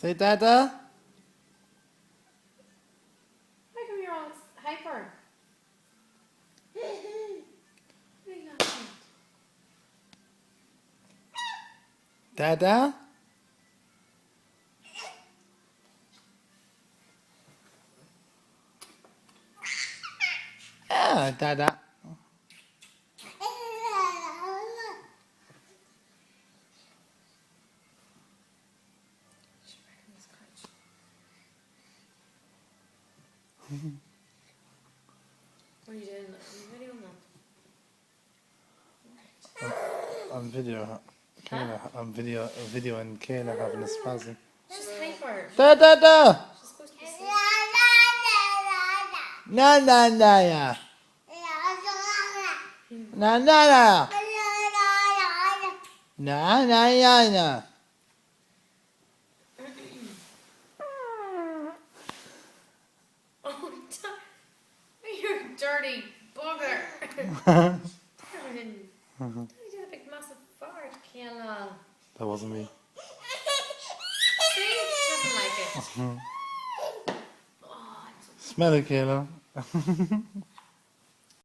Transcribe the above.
Say Dada. How come you're all hyper? What are you laughing at? Dada. Yeah, Dada. What are you doing? Are you video now? On video. Kayla, on video and Kayla having a spasm. She's hyper. Da da da. She's supposed to be asleep. Na na na ya. Na na na. Na na ya na. Oh, you're a dirty bugger. You did a big massive fart, Kayla. That wasn't me. See? She doesn't like it. Oh, I'm so Smell it, Kayla.